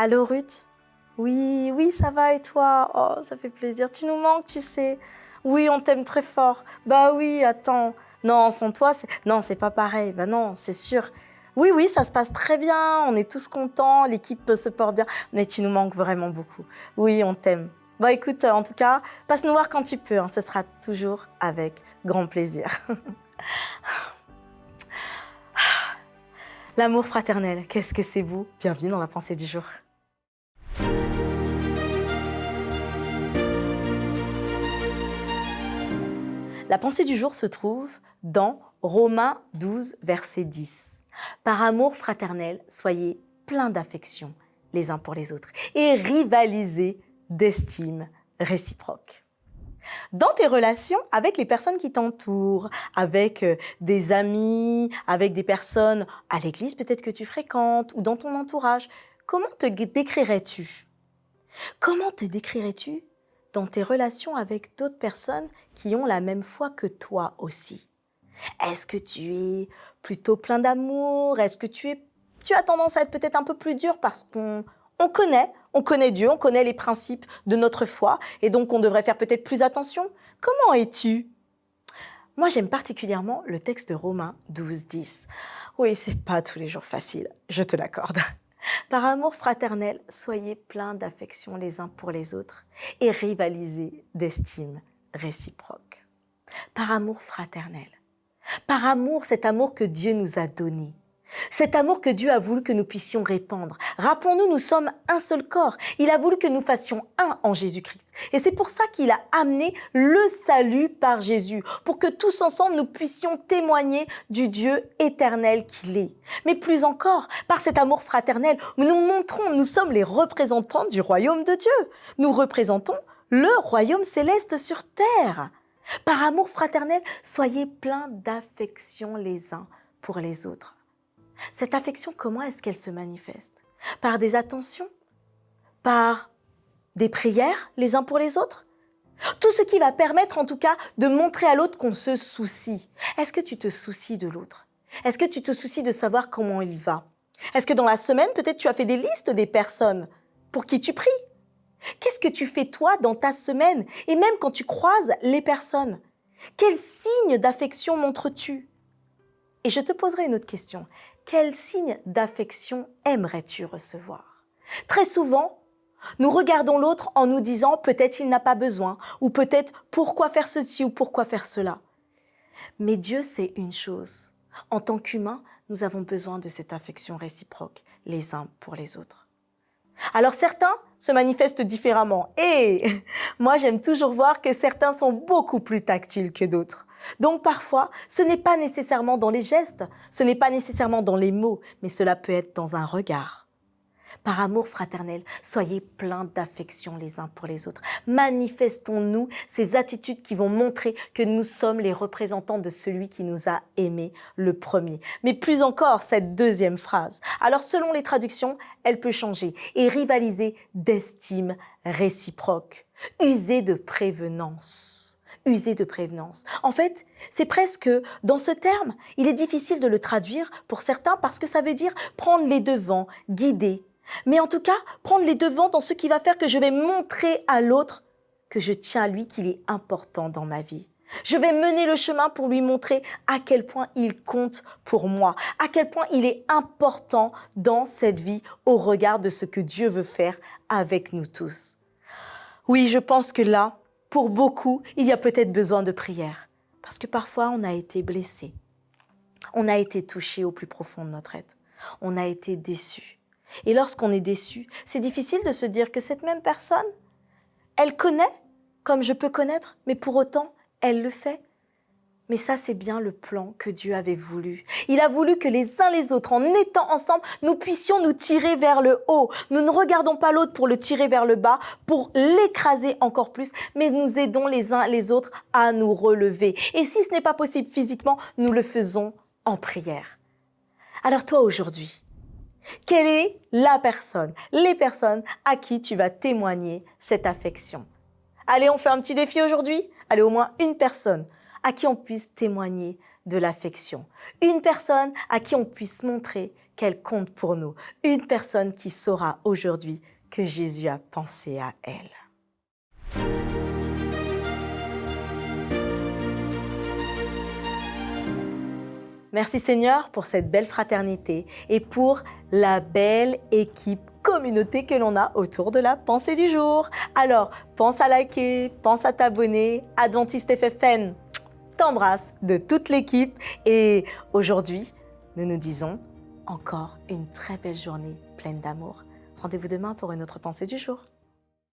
Allô Ruth? Oui, oui, ça va et toi? Oh, ça fait plaisir. Tu nous manques, tu sais. Oui, on t'aime très fort. Bah oui, attends. Non, sans toi, non, c'est pas pareil. Bah non, c'est sûr. Oui, oui, ça se passe très bien. On est tous contents. L'équipe se porte bien. Mais tu nous manques vraiment beaucoup. Oui, on t'aime. Bah écoute, en tout cas, passe nous voir quand tu peux, hein. Ce sera toujours avec grand plaisir. L'amour fraternel, qu'est-ce que c'est beau? Bienvenue dans la pensée du jour. La pensée du jour se trouve dans Romains 12, verset 10. Par amour fraternel, soyez pleins d'affection les uns pour les autres et rivalisez d'estime réciproque. Dans tes relations avec les personnes qui t'entourent, avec des amis, avec des personnes à l'église peut-être que tu fréquentes ou dans ton entourage, comment te décrirais-tu? Comment te décrirais-tu dans tes relations avec d'autres personnes qui ont la même foi que toi aussi? Est-ce que tu es plutôt plein d'amour? Est-ce que tu as tendance à être peut-être un peu plus dur parce qu'on connaît Dieu, on connaît les principes de notre foi et donc on devrait faire peut-être plus attention? Comment es-tu? Moi, j'aime particulièrement le texte de Romains 12, 10. Oui, c'est pas tous les jours facile, je te l'accorde. Par amour fraternel, soyez pleins d'affection les uns pour les autres et rivalisez d'estime réciproque. Par amour fraternel. Par amour, cet amour que Dieu nous a donné. Cet amour que Dieu a voulu que nous puissions répandre. Rappelons-nous, nous sommes un seul corps. Il a voulu que nous fassions un en Jésus-Christ. Et c'est pour ça qu'il a amené le salut par Jésus, pour que tous ensemble nous puissions témoigner du Dieu éternel qu'il est. Mais plus encore, par cet amour fraternel, nous montrons, nous sommes les représentants du royaume de Dieu. Nous représentons le royaume céleste sur terre. Par amour fraternel, soyez pleins d'affection les uns pour les autres. Cette affection, comment est-ce qu'elle se manifeste? Par des attentions? Par des prières les uns pour les autres? Tout ce qui va permettre en tout cas de montrer à l'autre qu'on se soucie. Est-ce que tu te soucies de l'autre? Est-ce que tu te soucies de savoir comment il va? Est-ce que dans la semaine, peut-être tu as fait des listes des personnes pour qui tu pries? Qu'est-ce que tu fais toi dans ta semaine? Et même quand tu croises les personnes, quel signe d'affection montres-tu? Et je te poserai une autre question. Quel signe d'affection aimerais-tu recevoir? Très souvent, nous regardons l'autre en nous disant peut-être il n'a pas besoin ou peut-être pourquoi faire ceci ou pourquoi faire cela. Mais Dieu sait une chose. En tant qu'humains, nous avons besoin de cette affection réciproque les uns pour les autres. Alors certains se manifestent différemment et moi j'aime toujours voir que certains sont beaucoup plus tactiles que d'autres. Donc parfois, ce n'est pas nécessairement dans les gestes, ce n'est pas nécessairement dans les mots, mais cela peut être dans un regard. Par amour fraternel, soyez pleins d'affection les uns pour les autres. Manifestons-nous ces attitudes qui vont montrer que nous sommes les représentants de celui qui nous a aimés le premier. Mais plus encore, cette deuxième phrase. Alors selon les traductions, elle peut changer. Et rivaliser d'estime réciproque. User de prévenance. User de prévenance. En fait, c'est presque, dans ce terme, il est difficile de le traduire pour certains parce que ça veut dire prendre les devants, guider. Mais en tout cas, prendre les devants dans ce qui va faire que je vais montrer à l'autre que je tiens à lui, qu'il est important dans ma vie. Je vais mener le chemin pour lui montrer à quel point il compte pour moi, à quel point il est important dans cette vie au regard de ce que Dieu veut faire avec nous tous. Oui, je pense que là, pour beaucoup, il y a peut-être besoin de prière. Parce que parfois, on a été blessé. On a été touché au plus profond de notre être. On a été déçu. Et lorsqu'on est déçu, c'est difficile de se dire que cette même personne, elle connaît comme je peux connaître, mais pour autant, elle le fait. Mais ça, c'est bien le plan que Dieu avait voulu. Il a voulu que les uns les autres, en étant ensemble, nous puissions nous tirer vers le haut. Nous ne regardons pas l'autre pour le tirer vers le bas, pour l'écraser encore plus, mais nous aidons les uns les autres à nous relever. Et si ce n'est pas possible physiquement, nous le faisons en prière. Alors toi, aujourd'hui, quelle est la personne, les personnes à qui tu vas témoigner cette affection? Allez, on fait un petit défi aujourd'hui. Allez, au moins une personne à qui on puisse témoigner de l'affection. Une personne à qui on puisse montrer qu'elle compte pour nous. Une personne qui saura aujourd'hui que Jésus a pensé à elle. Merci Seigneur pour cette belle fraternité et pour la belle communauté que l'on a autour de la pensée du jour. Alors, pense à liker, pense à t'abonner. Adventiste FFN t'embrasse de toute l'équipe. Et aujourd'hui, nous nous disons encore une très belle journée pleine d'amour. Rendez-vous demain pour une autre pensée du jour.